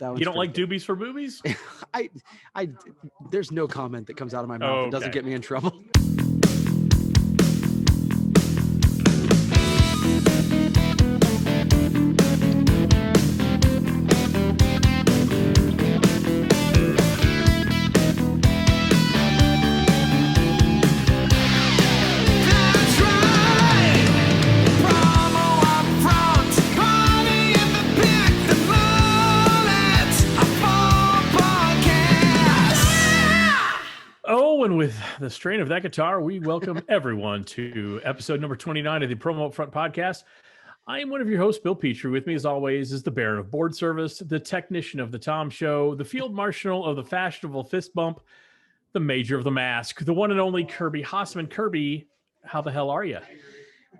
That one's You don't like good. doobies for boobies? I, there's no comment that comes out of my mouth Oh, that doesn't okay. get me in trouble. Oh, and with the strain of that guitar, we welcome everyone to episode number 29 of the Promo UPFront Podcast. I am one of your hosts, Bill Petrie. With me, as always, is the Baron of Board Service, the technician of the Tom Show, the field marshal of the fashionable fist bump, the major of the mask, the one and only Kirby Hasseman. Kirby, how the hell are you?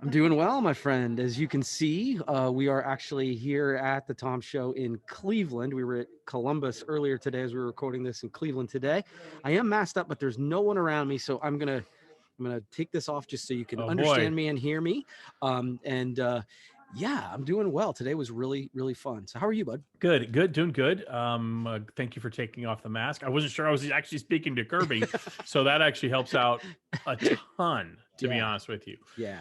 I'm doing well, my friend. As you can see, we are actually here at the Tom Show in Cleveland. We were at Columbus earlier today as we were recording this in Cleveland today. I am masked up, but there's no one around me, so I'm gonna take this off just so you can understand me and hear me. Yeah, I'm doing well. Today was really, really fun. So how are you, bud? Good, doing good. Thank you for taking off the mask. I wasn't sure I was actually speaking to Kirby, so that actually helps out a ton, to be honest with you. Yeah.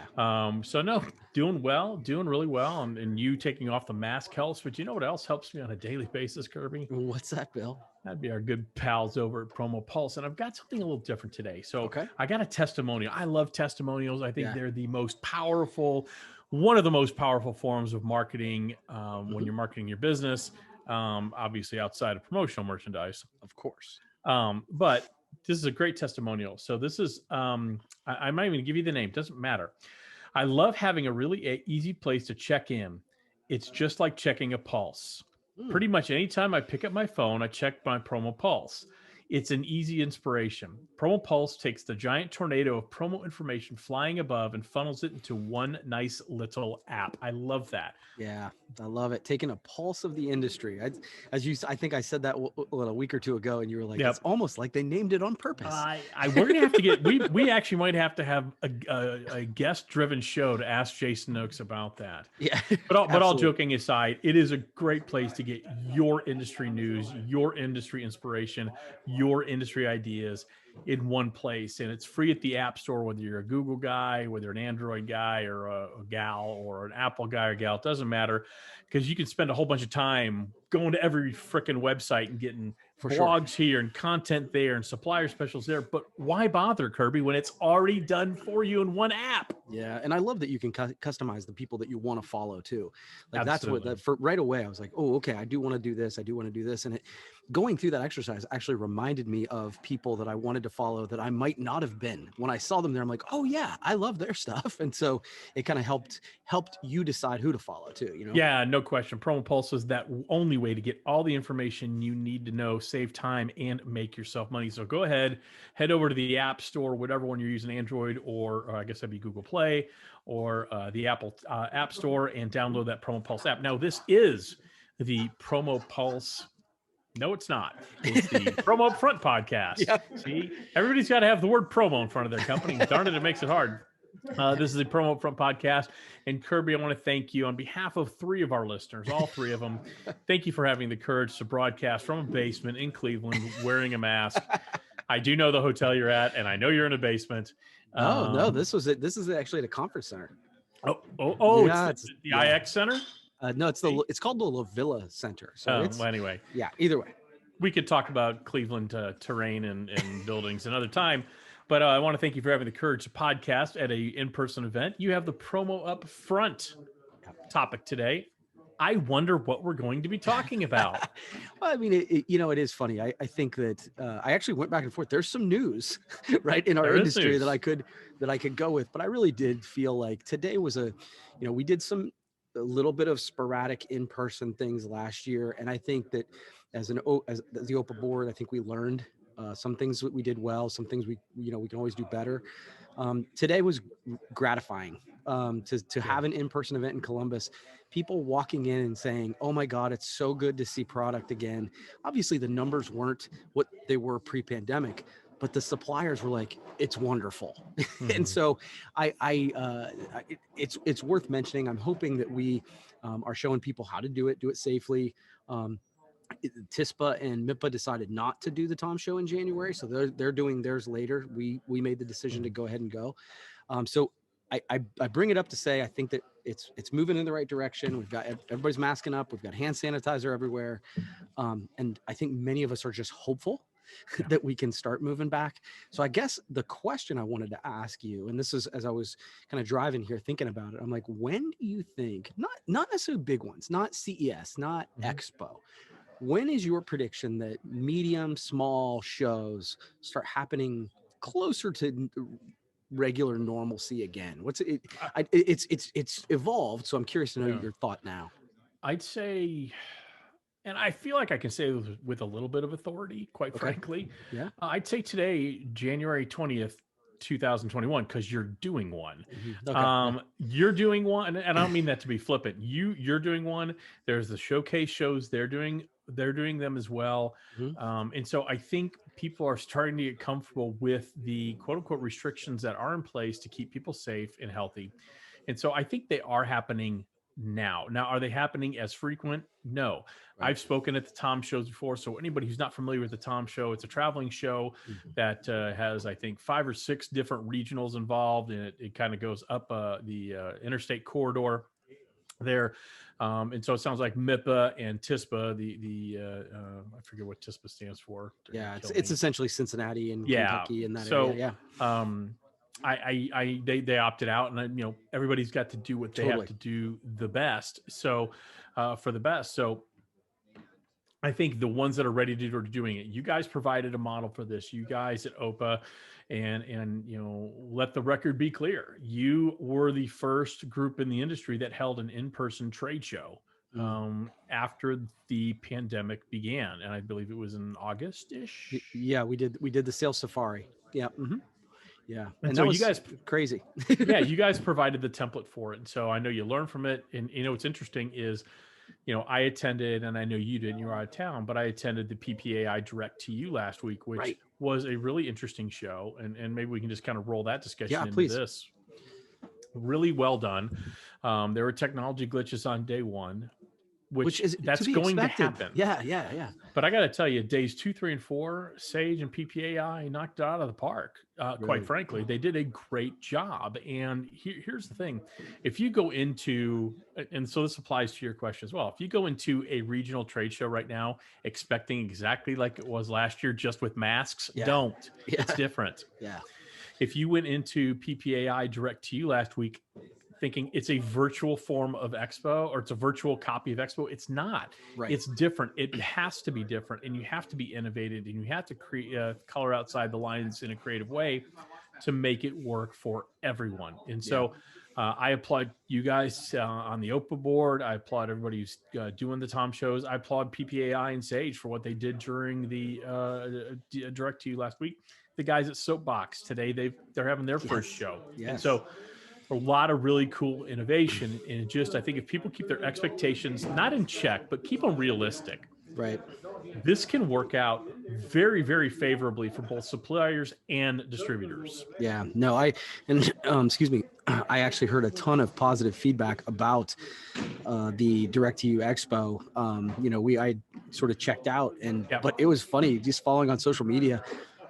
So no, doing well, doing really well, and you taking off the mask helps. But you know what else helps me on a daily basis, Kirby? What's that, Bill? That'd be our good pals over at Promo Pulse, and I've got something a little different today. So Okay. I got a testimonial. I love testimonials. I think they're the most powerful. One of the most powerful forms of marketing when you're marketing your business, obviously outside of promotional merchandise. Of course. But this is a great testimonial. So this is, I might even give you the name. Doesn't matter. I love having a really easy place to check in. It's just like checking a pulse. Pretty much anytime I pick up my phone, I check my Promo Pulse. It's an easy inspiration. Promo Pulse takes the giant tornado of promo information flying above and funnels it into one nice little app. I love that. Yeah, I love it. Taking a pulse of the industry. I think I said that a week or two ago, and you were like, "It's almost like they named it on purpose." We're gonna have to get. We actually might have to have a guest-driven show to ask Jason Noakes about that. Yeah, but all joking aside, it is a great place to get your industry news, your industry inspiration, your industry ideas in one place, and it's free at the App Store. Whether you're a Google guy, whether you're an Android guy or a gal, or an Apple guy or gal, it doesn't matter, because you can spend a whole bunch of time going to every freaking website and getting blogs here and content there and supplier specials there. But why bother, Kirby, when it's already done for you in one app? Yeah, and I love that you can customize the people that you want to follow too. Like Absolutely. that's what right away I was like, oh, okay, I do want to do this. I do want to do this. And going through that exercise actually reminded me of people that I wanted to follow that I might not have been. When I saw them there, I'm like, oh yeah, I love their stuff. And so it kind of helped you decide who to follow too, you know? Yeah, no question. Promo Pulse is that only way to get all the information you need to know, save time, and make yourself money. So go ahead, head over to the App Store, whatever one you're using, Android, or I guess that'd be Google Play, or the Apple App Store, and download that Promo Pulse app. Now, this is the Promo Pulse. No, it's not. It's the Promo UPFront Podcast. Yep. See, everybody's got to have the word promo in front of their company. Darn it, it makes it hard. This is the Promo UPFront Podcast. And Kirby, I want to thank you on behalf of 3 of our listeners, all 3 of them. Thank you for having the courage to broadcast from a basement in Cleveland wearing a mask. I do know the hotel you're at, and I know you're in a basement. No, this was it. This is actually at a conference center. Yeah, it's the IX Center? No, it's called the La Villa Center. So well, anyway. Yeah, either way. We could talk about Cleveland terrain and buildings another time. But I want to thank you for having the courage to podcast at a in-person event. You have the Promo UPFront topic today. I wonder what we're going to be talking about. Well, I mean, it is funny. I think that I actually went back and forth. There's some news, right, in our industry that I could go with. But I really did feel like today was we did a little bit of sporadic in-person things last year, and I think that as the OPA board, I think we learned some things that we did well, some things we can always do better. Today was gratifying to have an in-person event in Columbus, people walking in and saying, oh my God, it's so good to see product again. Obviously the numbers weren't what they were pre-pandemic, but the suppliers were like, it's wonderful. Mm-hmm. And so it's worth mentioning. I'm hoping that we are showing people how to do it safely. TISPA and MIPA decided not to do the Tom Show in January, so they're doing theirs later. We made the decision to go ahead and go. So I bring it up to say I think that it's moving in the right direction. We've got everybody's masking up. We've got hand sanitizer everywhere, and I think many of us are just hopeful that we can start moving back. So I guess the question I wanted to ask you, and this is as I was kind of driving here thinking about it, I'm like, when do you think, not necessarily big ones, not CES, not Expo, when is your prediction that medium, small shows start happening closer to regular normalcy again? What's it? It's evolved, so I'm curious to know your thought now. I'd say, and I feel like I can say with a little bit of authority, quite frankly. Yeah. I'd say today, January 20th, 2021, because you're doing one. You're doing one, and I don't mean that to be flippant. You're doing one. There's the showcase shows. They're doing them as well. And so I think people are starting to get comfortable with the quote unquote restrictions that are in place to keep people safe and healthy. And so I think they are happening now. Are they happening as frequent? No. Right. I've spoken at the Tom shows before. So anybody who's not familiar with the Tom show, it's a traveling show that has, I think, 5 or 6 different regionals involved, and it kind of goes up the interstate corridor there. And so it sounds like MIPA and TISPA, I forget what TISPA stands for. Yeah, it's essentially Cincinnati and Kentucky in that area. They opted out, and everybody's got to do what they have to do the best. So for the best. So I think the ones that are ready to do are doing it. You guys provided a model for this. You guys at OPA, and let the record be clear. You were the first group in the industry that held an in-person trade show after the pandemic began, and I believe it was in August-ish. Yeah, we did the sales safari. Yeah. Yeah. And so that was you guys crazy. Yeah, you guys provided the template for it. And so I know you learned from it. And what's interesting is, I attended, and I know you didn't, you were out of town, but I attended the PPAI Direct-2-You last week, which was a really interesting show. And maybe we can just kind of roll that discussion into this. Really well done. There were technology glitches on day one, which that's going to happen. Yeah. But I got to tell you, days 2, 3, and 4, Sage and PPAI knocked it out of the park. Quite frankly, they did a great job. And here's the thing: if you go into, and so this applies to your question as well, if you go into a regional trade show right now expecting exactly like it was last year, just with masks, don't. It's different. Yeah. If you went into PPAI Direct-2-You last week thinking it's a virtual form of Expo, or it's a virtual copy of Expo, it's not. It's different. It has to be different, and you have to be innovative, and you have to create color outside the lines in a creative way to make it work for everyone. And so I applaud you guys on the OPA board. I applaud everybody who's doing the Tom shows. I applaud PPAI and Sage for what they did during the Direct-2-You last week. The guys at Soapbox today, they're having their first show. And so a lot of really cool innovation. And just, I think if people keep their expectations not in check, but keep them realistic, this can work out very, very favorably for both suppliers and distributors. Yeah, no, excuse me, I actually heard a ton of positive feedback about the Direct-to-You Expo. I sort of checked out, but it was funny just following on social media.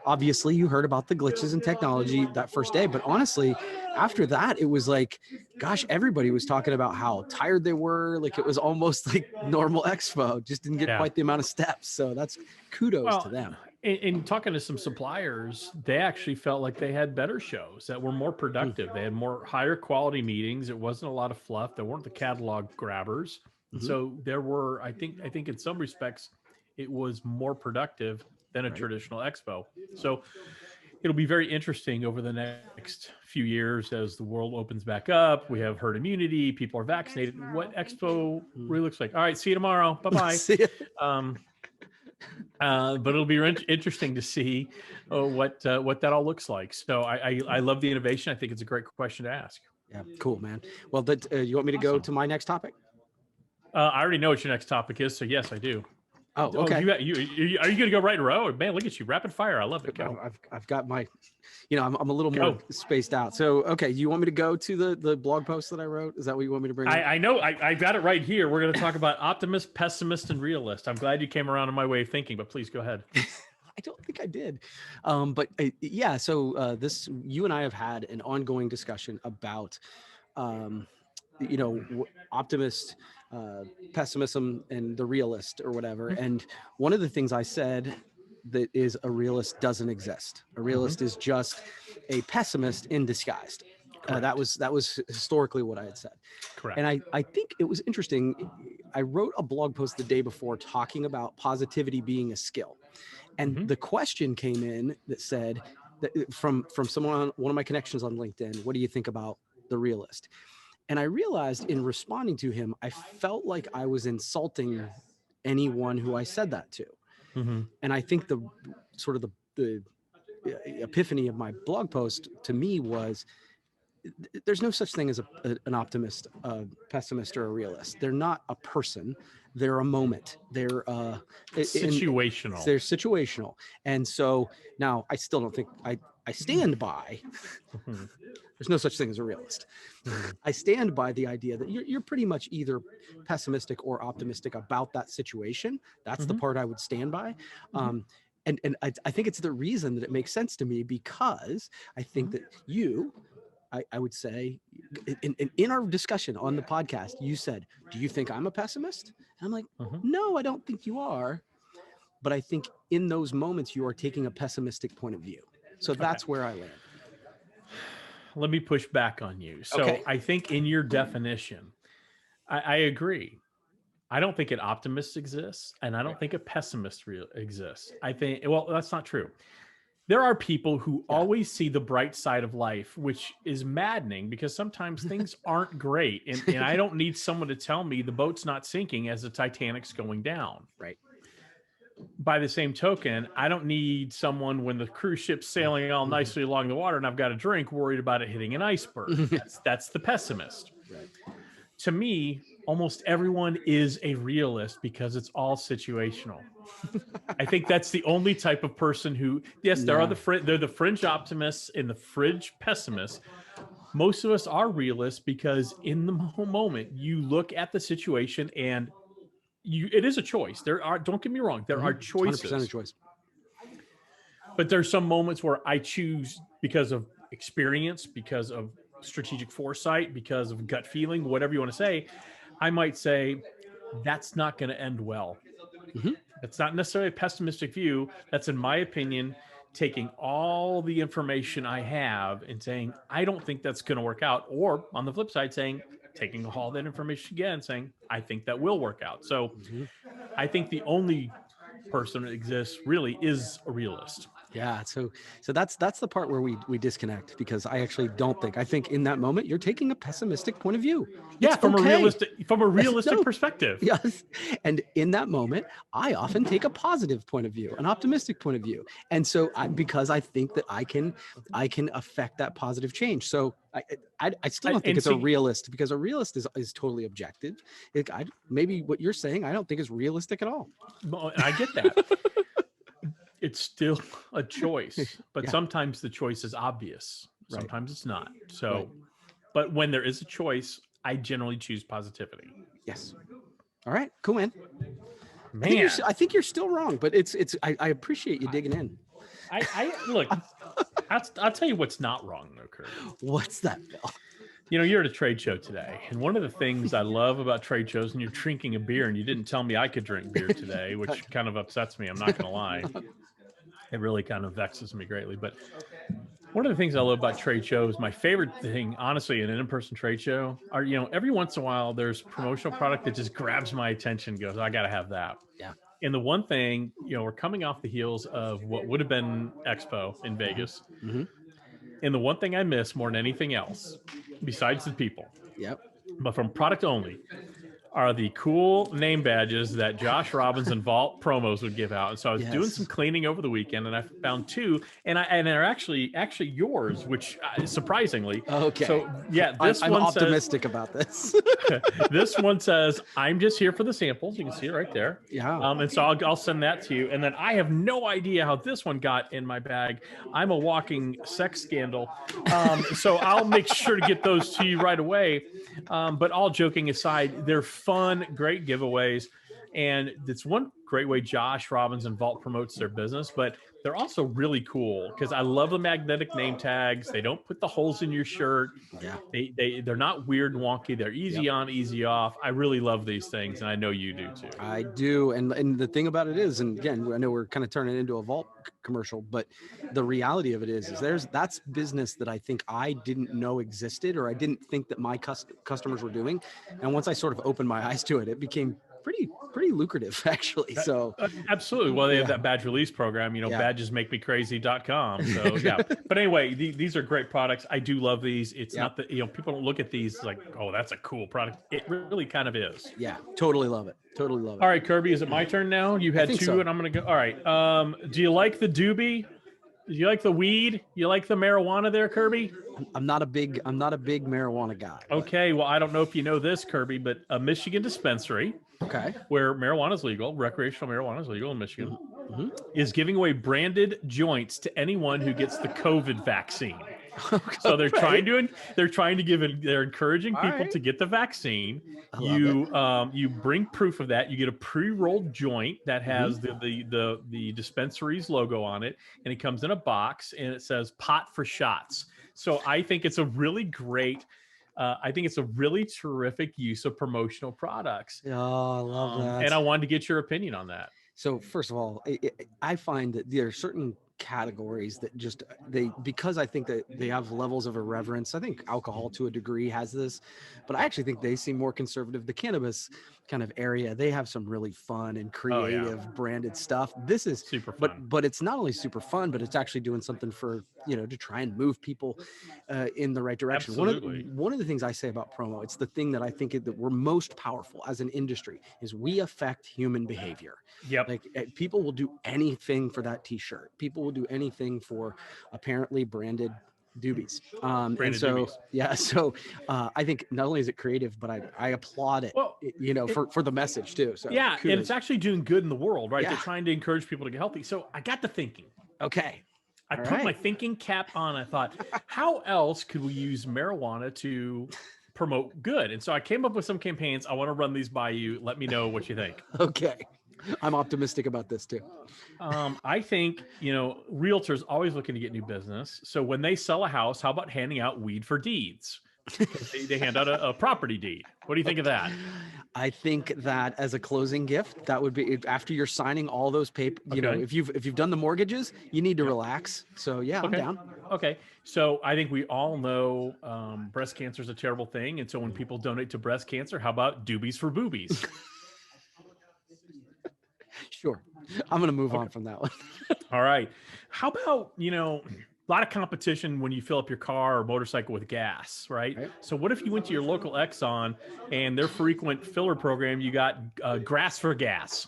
Obviously, you heard about the glitches in technology that first day, but honestly, after that, it was like, gosh, everybody was talking about how tired they were. Like it was almost like normal Expo, just didn't get quite the amount of steps. So that's kudos to them. In talking to some suppliers, they actually felt like they had better shows that were more productive. They had higher quality meetings. It wasn't a lot of fluff. There weren't the catalog grabbers. So there were, I think in some respects, it was more productive than a traditional Expo. So it'll be very interesting over the next few years as the world opens back up. We have herd immunity. People are vaccinated. What Expo really looks like. All right. See you tomorrow. Bye-bye. See ya. But it'll be interesting to see what that all looks like. So I love the innovation. I think it's a great question to ask. Yeah. Cool, man. Well, you want me to go to my next topic? I already know what your next topic is. So yes, I do. Oh, okay. Are you going to go right in a row? Man, look at you, rapid fire. I love it. Go. I've got my, I'm a little more spaced out. So, okay, you want me to go to the blog post that I wrote? Is that what you want me to bring up? I know. I got it right here. We're going to talk about optimist, pessimist, and realist. I'm glad you came around on my way of thinking, but please go ahead. I don't think I did. But yeah, so you and I have had an ongoing discussion about, optimist, pessimism, and the realist or whatever. Mm-hmm. And one of the things I said that is a realist doesn't exist. A realist is just a pessimist in disguise. That was historically what I had said. Correct. And I think it was interesting. I wrote a blog post the day before talking about positivity being a skill. And the question came in that said that from someone, one of my connections on LinkedIn, what do you think about the realist? And I realized in responding to him, I felt like I was insulting anyone who I said that to. Mm-hmm. And I think the epiphany of my blog post to me was there's no such thing as an optimist, a pessimist, or a realist. They're not a person. They're a moment. They're situational. They're situational. And so now I still don't think I stand by. There's no such thing as a realist. I stand by the idea that you're pretty much either pessimistic or optimistic about that situation. That's the part I would stand by. And I think it's the reason that it makes sense to me, because I think that I would say in our discussion on the podcast, you said, do you think I'm a pessimist? And I'm like, no, I don't think you are. But I think in those moments, you are taking a pessimistic point of view. So that's where I land. Let me push back on you. So I think in your definition, I agree. I don't think an optimist exists, and I don't think a pessimist exists. I think, well, that's not true. There are people who always see the bright side of life, which is maddening because sometimes things aren't great. And I don't need someone to tell me the boat's not sinking as the Titanic's going down. Right. By the same token, I don't need someone when the cruise ship's sailing all nicely along the water and I've got a drink worried about it hitting an iceberg. That's the pessimist. Right. To me, almost everyone is a realist because it's all situational. I think that's the only type of person who, yes, they're the fringe optimists and the fringe pessimists. Most of us are realists because in the moment you look at the situation and it is a choice. Don't get me wrong, there are choices. 100% a choice. But there's some moments where I choose because of experience, because of strategic foresight, because of gut feeling, whatever you want to say. I might say that's not going to end well. It's not necessarily a pessimistic view. That's, in my opinion, taking all the information I have and saying, I don't think that's going to work out. Or on the flip side, taking all that information again, saying, I think that will work out. So I think the only person that exists really is a realist. Yeah. So that's the part where we disconnect, because I actually don't think, I think in that moment, you're taking a pessimistic point of view. Yeah. From a realistic perspective. Yes. And in that moment, I often take a positive point of view, an optimistic point of view. And so because I think that I can affect that positive change. So I still don't think it's a realist, because a realist is totally objective. Maybe what you're saying, I don't think is realistic at all. I get that. It's still a choice, but sometimes the choice is obvious. Sometimes it's not. So, but when there is a choice, I generally choose positivity. Yes. All right, cool, man. I think you're still wrong, but I appreciate you digging in. I look, I'll tell you what's not wrong though, Kirby. What's that, Bill? You're at a trade show today, and one of the things I love about trade shows, and you're drinking a beer, and you didn't tell me I could drink beer today, which kind of upsets me. I'm not going to lie. It really kind of vexes me greatly. But one of the things I love about trade shows, my favorite thing, honestly, in an in-person trade show, are, every once in a while, there's promotional product that just grabs my attention, goes, I got to have that. Yeah. And the one thing, we're coming off the heels of what would have been Expo in Vegas. Mm-hmm. And the one thing I miss more than anything else, besides the people, but from product only, are the cool name badges that Josh Robbins and Vault Promos would give out. And so I was doing some cleaning over the weekend, and I found two, and they're actually yours, which surprisingly. Okay. So yeah, I'm optimistic about this. This one says, "I'm just here for the samples." You can see it right there. Yeah. And so I'll send that to you. And then I have no idea how this one got in my bag. I'm a walking sex scandal. So I'll make sure to get those to you right away. But all joking aside, they're fun, great giveaways. And it's one great way Josh Robbins and Vault promotes their business, but they're also really cool because I love the magnetic name tags. They don't put the holes in your shirt. Yeah. They're not weird and wonky. They're easy on, easy off. I really love these things, and I know you do too. I do. And the thing about it is, and again, I know we're kind of turning into a Vault commercial, but the reality of it is that's business that I think I didn't know existed, or I didn't think that my customers were doing. And once I sort of opened my eyes to it, it became pretty lucrative, actually. So absolutely. Well, they have that badge release program, badgesmakemecrazy.com. So yeah. But anyway, these are great products. I do love these. It's not that, people don't look at these like, oh, that's a cool product. It really kind of is. Yeah, totally love it. Totally love it. All right, Kirby, is it my turn now? You had two, and I'm going to go. All right. Do you like the doobie? Do you like the weed? You like the marijuana there, Kirby? I'm not a big marijuana guy. Okay. Well, I don't know if you know this, Kirby, but a Michigan dispensary, where marijuana is legal, recreational marijuana is legal in Michigan, is giving away branded joints to anyone who gets the COVID vaccine. So they're trying to give it. They're encouraging people to get the vaccine. You bring proof of that. You get a pre-rolled joint that has the dispensary's logo on it, and it comes in a box, and it says "pot for shots." So I think it's a really great. I think it's a really terrific use of promotional products. Oh, I love that. And I wanted to get your opinion on that. So first of all, I find that there are certain categories that just because I think that they have levels of irreverence. I think alcohol to a degree has this, but I actually think they seem more conservative. The cannabis kind of area, they have some really fun and creative branded stuff. This is super fun, but it's not only super fun, but it's actually doing something for, to try and move people in the right direction. Absolutely. One of the things I say about promo, it's the thing that I think that we're most powerful as an industry, is we affect human behavior. Yep. Like people will do anything for that t-shirt. People will do anything for apparently branded doobies. So I think not only is it creative, but I applaud it, for the message too. So yeah, kudos. And it's actually doing good in the world, right? Yeah. They're trying to encourage people to get healthy. So I got to thinking. Okay. I put my thinking cap on. I thought, how else could we use marijuana to promote good? And so I came up with some campaigns. I want to run these by you. Let me know what you think. Okay. I'm optimistic about this too. I think, realtors always looking to get new business. So when they sell a house, how about handing out weed for deeds? They hand out a property deed. What do you think of that? I think that as a closing gift, that would be after you're signing all those papers. If you've done the mortgages, you need to relax. So yeah, I'm down. Okay. So I think we all know breast cancer is a terrible thing. And so when people donate to breast cancer, how about doobies for boobies? Sure. I'm going to move on from that one. All right. How about, a lot of competition when you fill up your car or motorcycle with gas, right? So what if you went to your local Exxon and their frequent filler program, you got grass for gas?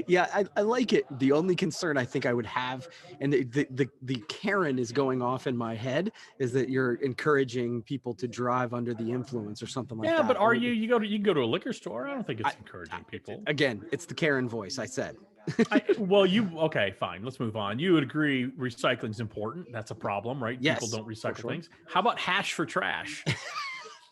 Yeah, I like it. The only concern I think I would have, and the Karen is going off in my head, is that you're encouraging people to drive under the influence or something like that. Yeah, but are you can go to a liquor store? I don't think it's encouraging people. Again, it's the Karen voice, I said. Okay, fine. Let's move on. You would agree recycling is important. That's a problem, right? Yes, people don't recycle things. How about hash for trash?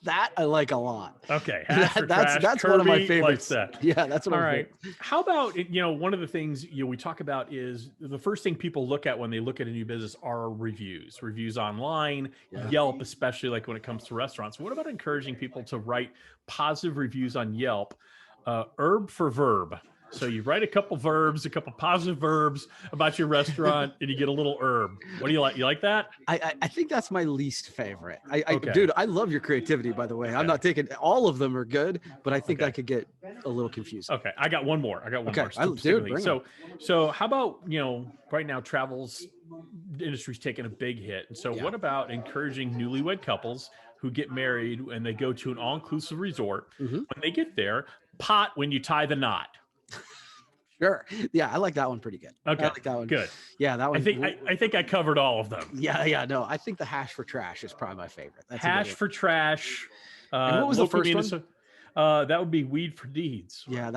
That I like a lot. Okay, that's Kirby one of my favorites. Yeah, that's what. All right. How about one of the things we talk about is the first thing people look at when they look at a new business are reviews online, Yelp, especially like when it comes to restaurants. What about encouraging people to write positive reviews on Yelp? Herb for verb. So you write a couple positive verbs about your restaurant, and you get a little herb. What do you like? You like that? I think that's my least favorite. Dude, I love your creativity, by the way. I'm not taking all of them are good, but I think I could get a little confusing. Okay, I got one more. Dude, so how about right now travel's industry's taking a big hit, and so what about encouraging newlywed couples who get married and they go to an all-inclusive resort. Mm-hmm. When they get there, pot when you tie the knot. Sure. Yeah, I like that one pretty good. Okay. I like that one. Good. Yeah, that one. I think I covered all of them. Yeah. No, I think the hash for trash is probably my favorite. That's hash for trash. And what was the first one? That would be weed for deeds. Yeah,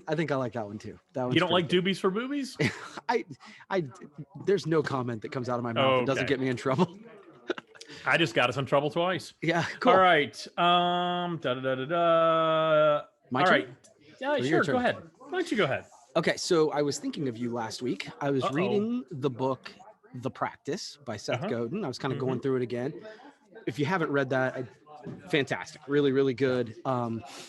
I think I like that one too. You don't like doobies for boobies? There's no comment that comes out of my mouth that doesn't get me in trouble. I just got us in trouble twice. Yeah, cool. All right. My turn? Right. Yeah, sure. Go ahead. Why don't you go ahead? Okay, so I was thinking of you last week. I was reading the book The Practice by Seth Godin. I was kind of going through it again. If you haven't read that, fantastic. Really, really good.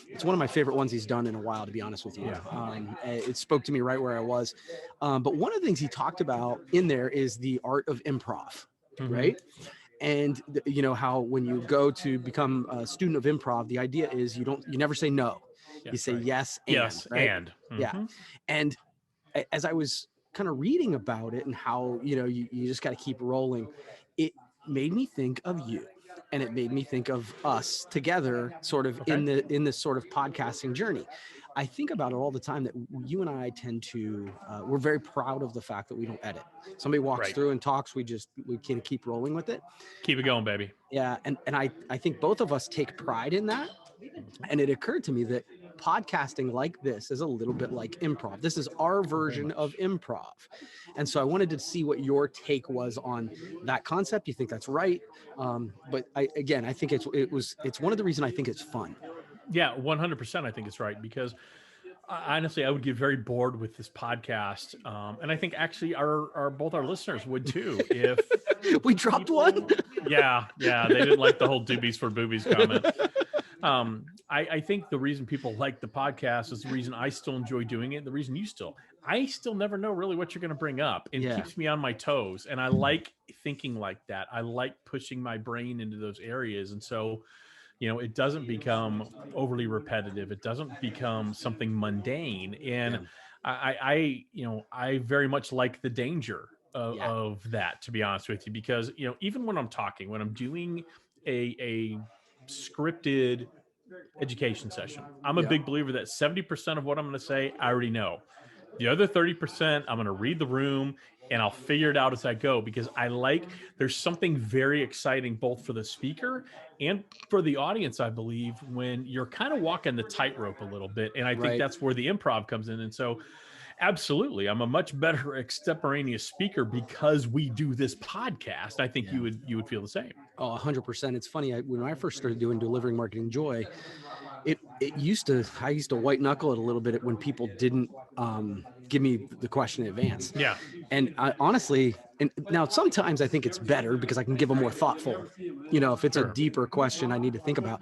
It's one of my favorite ones he's done in a while, to be honest with you. Yeah. It spoke to me right where I was. But one of the things he talked about in there is the art of improv, right? And how when you go to become a student of improv, the idea is you never say no. You say yes and. Yes, right? and. Yeah. And as I was kind of reading about it and how, you just got to keep rolling, it made me think of you. And it made me think of us together sort of in this sort of podcasting journey. I think about it all the time that you and I tend to, we're very proud of the fact that we don't edit. Somebody walks through and talks, we can keep rolling with it. Keep it going, baby. Yeah. And I think both of us take pride in that. And it occurred to me that podcasting like this is a little bit like improv. This is our version of improv. And so I wanted to see what your take was on that concept. You think that's right? But I think it's one of the reasons I think it's fun. Yeah, 100%. I think it's right because honestly, I would get very bored with this podcast. And I think actually both our listeners would too. If we dropped one. Yeah. They didn't like the whole doobies for boobies comment. I think the reason people like the podcast is the reason I still enjoy doing it. The reason I still never know really what you're going to bring up. It keeps me on my toes. And I like thinking like that. I like pushing my brain into those areas. And so, it doesn't become overly repetitive. It doesn't become something mundane. And I very much like the danger of that, to be honest with you, because, even when I'm doing a scripted education session, I'm a big believer that 70% of what I'm going to say, I already know. The other 30%, I'm going to read the room and I'll figure it out as I go, because there's something very exciting both for the speaker and for the audience, I believe, when you're kind of walking the tightrope a little bit. And I think that's where the improv comes in. And so absolutely, I'm a much better extemporaneous speaker because we do this podcast. I think you would feel the same. Oh, 100%. It's funny. When I first started doing Delivering Marketing Joy, I used to white knuckle it a little bit when people didn't give me the question in advance. Yeah. And honestly, and now sometimes I think it's better because I can give a more thoughtful, if it's a deeper question I need to think about.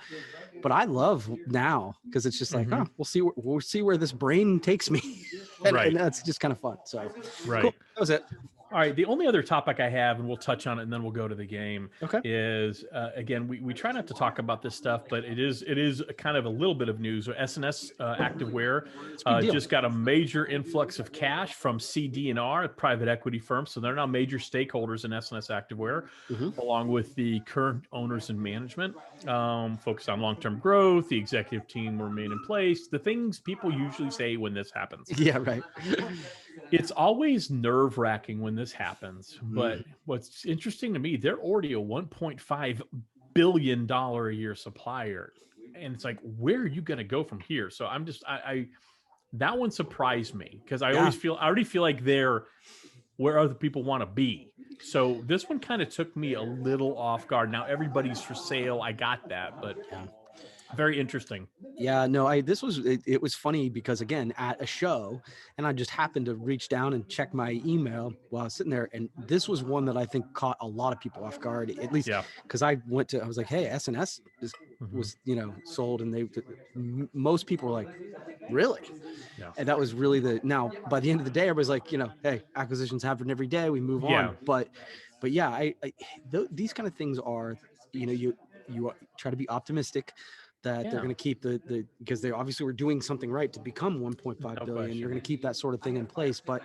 But I love now because it's just like, we'll see where this brain takes me. and that's just kind of fun. So cool. That was it. All right. The only other topic I have, and we'll touch on it and then we'll go to the game, is, again, we try not to talk about this stuff, but it is kind of a little bit of news. So S&S Activewear just got a major influx of cash from CD&R, a private equity firm. So they're now major stakeholders in S&S Activewear, along with the current owners and management, focused on long-term growth. The executive team will remain in place. The things people usually say when this happens. Yeah, right. It's always nerve-wracking when this happens, but what's interesting to me, they're already a $1.5 billion a year supplier, and it's like, where are you going to go from here? So I'm just, that one surprised me because I already feel like they're where other people want to be. So this one kind of took me a little off guard. Now everybody's for sale. I got that, but very interesting. Yeah, no, it was funny because again, at a show, and I just happened to reach down and check my email while I was sitting there. And this was one that I think caught a lot of people off guard, at least because I was like, hey, S&S was, sold. And most people were like, really? Yeah. And that was really now by the end of the day, everybody's like, hey, acquisitions happen every day. We move on. But yeah, these kind of things are, you try to be optimistic. that they're going to keep the because they obviously were doing something right to become 1.5 billion. You're going to keep that sort of thing in place. But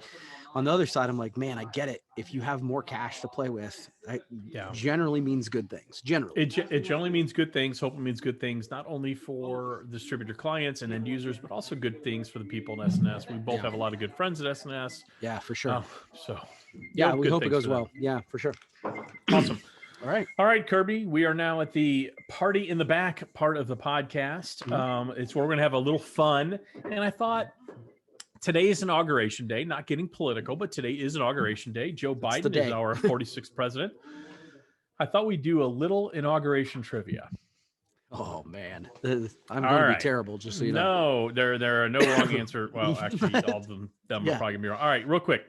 on the other side, I'm like, man, I get it. If you have more cash to play with, generally means good things. Generally, it generally means good things. Hope it means good things, not only for distributor clients and end users, but also good things for the people in S&S. We both have a lot of good friends at S&S. Yeah, for sure. So we hope it goes well. Yeah, for sure. Awesome. All right, Kirby. We are now at the party in the back part of the podcast. It's where we're going to have a little fun. And I thought today is Inauguration Day, not getting political, but today is Inauguration Day. Joe Biden is our 46th president. I thought we'd do a little inauguration trivia. Oh, man. I'm going to be terrible, just so you know. No, there are no wrong answers. Well, actually, all of them are probably going to be wrong. All right, real quick.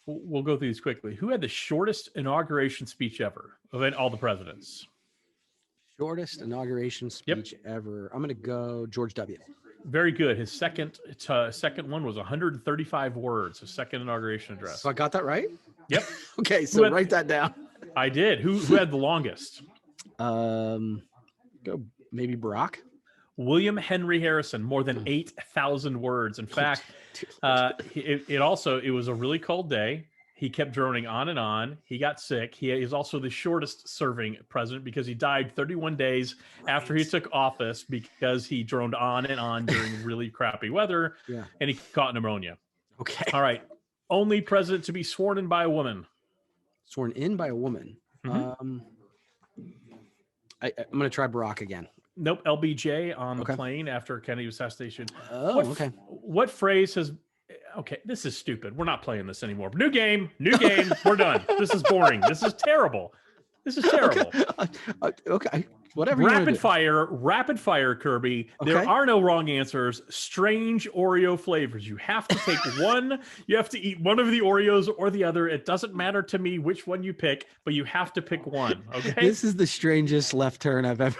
We'll go through these quickly. Who had the shortest inauguration speech ever of all the presidents? Shortest inauguration speech ever. I'm going to go George W. Very good. His second one was 135 words. His second inauguration address. So I got that right? Yep. Okay, so write that down. I did. Who had the longest? Go maybe Barack. William Henry Harrison, more than 8,000 words. In fact, it was a really cold day. He kept droning on and on. He got sick. He is also the shortest serving president because he died 31 days after he took office because he droned on and on during really crappy weather. And he caught pneumonia. Okay. All right. Only president to be sworn in by a woman. Sworn in by a woman. I'm going to try Barack again. Nope, LBJ on the plane after Kennedy assassination. Oh, What phrase has... Okay, this is stupid. We're not playing this anymore. New game. We're done. This is boring. This is terrible. Okay, whatever. Rapid fire, Kirby. Okay. There are no wrong answers. Strange Oreo flavors. You have to take one. You have to eat one of the Oreos or the other. It doesn't matter to me which one you pick, but you have to pick one. Okay. This is the strangest left turn I've ever...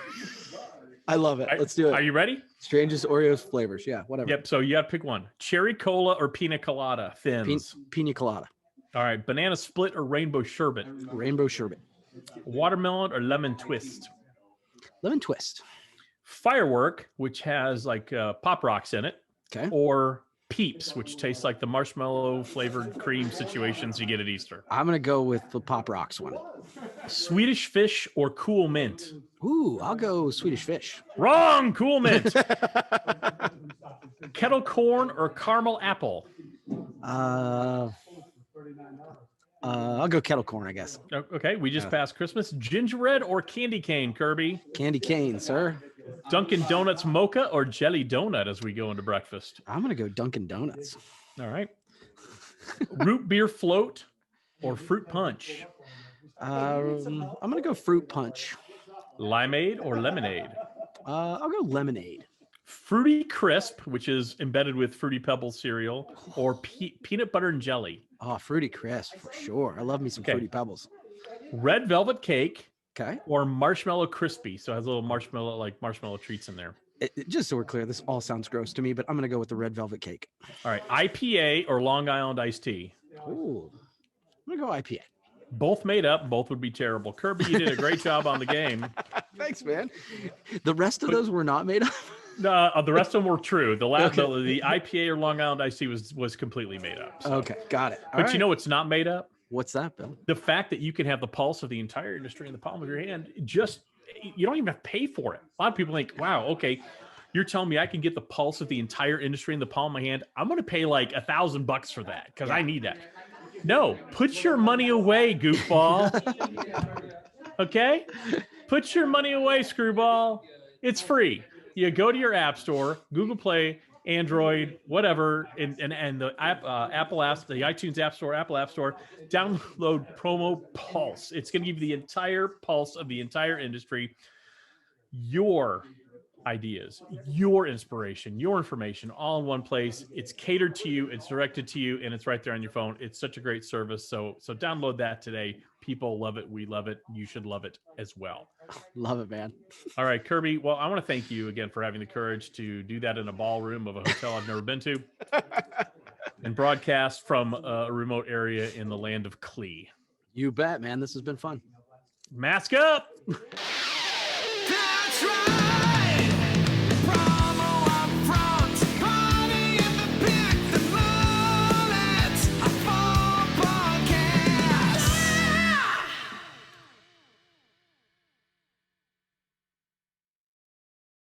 I love it. Let's do it. Are you ready? Strangest Oreos flavors. Yeah, whatever. Yep. So you got to pick one. Cherry cola or pina colada thins? Pina colada. All right. Banana split or rainbow sherbet? Rainbow sherbet. Watermelon or lemon twist? Lemon twist. Firework, which has like Pop Rocks in it. Okay. Or Peeps, which tastes like the marshmallow flavored cream situations you get at Easter. I'm going to go with the Pop Rocks one. Swedish Fish or Cool Mint? Ooh, I'll go Swedish Fish. Wrong. Cool Mint. Kettle corn or caramel apple? I'll go kettle corn, I guess. Okay, we just passed Christmas. Gingerbread or candy cane, Kirby? Candy cane, sir. Dunkin' Donuts mocha or jelly donut as we go into breakfast? I'm going to go Dunkin' Donuts. All right. Root beer float or fruit punch? I'm going to go fruit punch. Limeade or lemonade? I'll go lemonade. Fruity Crisp, which is embedded with Fruity Pebbles cereal, or peanut butter and jelly? Oh, Fruity Crisp, for sure. I love me some Fruity Pebbles. Red velvet cake. Okay. Or marshmallow crispy. So it has little marshmallow treats in there. Just so we're clear, this all sounds gross to me, but I'm going to go with the red velvet cake. All right. IPA or Long Island iced tea? Ooh. I'm going to go IPA. Both made up. Both would be terrible. Kirby, you did a great job on the game. Thanks, man. The rest of those were not made up? The rest of them were true. The IPA or Long Island iced tea was completely made up. So. Okay, got it. But you know what's not made up? What's that, Bill? The fact that you can have the pulse of the entire industry in the palm of your hand, you don't even have to pay for it. A lot of people think, wow, okay, you're telling me I can get the pulse of the entire industry in the palm of my hand. I'm going to pay like $1,000 for that because I need that. No, put your money away, goofball. Okay? Put your money away, screwball. It's free. You go to your app store, Google Play, Android, whatever, and the Apple App, the iTunes App Store, Apple App Store, download Promo Pulse. It's going to give you the entire pulse of the entire industry, your ideas, your inspiration, your information, all in one place. It's catered to you, it's directed to you, and it's right there on your phone. It's such a great service. So download that today. People love it. We love it. You should love it as well. Love it, man. All right, Kirby. Well, I want to thank you again for having the courage to do that in a ballroom of a hotel I've never been to and broadcast from a remote area in the land of Clee. You bet, man. This has been fun. Mask up.